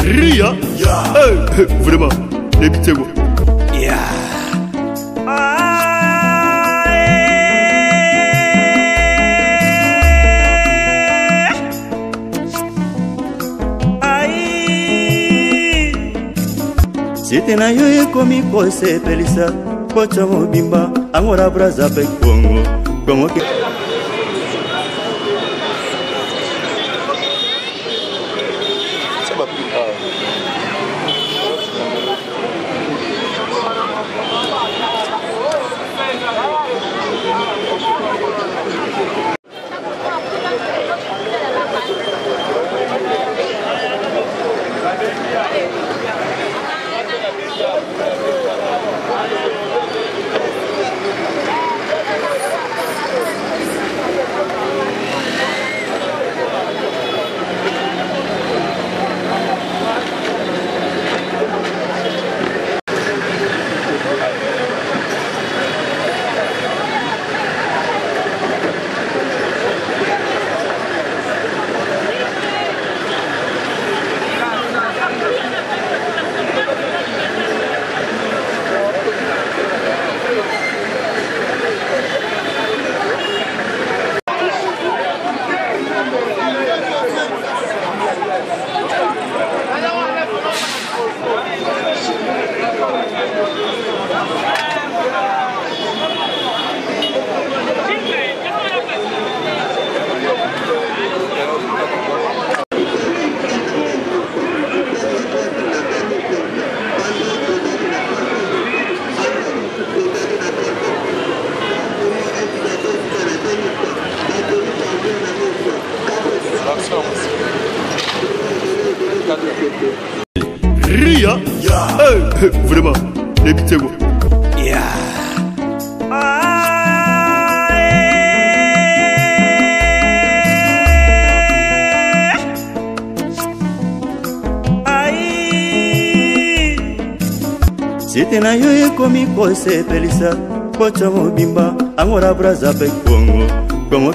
Ria, vraiment, débitez-vous. Site na yo ekomi kosepelisa kocha mobimba angora braza pe Congo Congo ke Ria, vraiment, débitez-vous. Site na yo ekomi kosepelisa kocha mobimba angora braza pe Congo Congo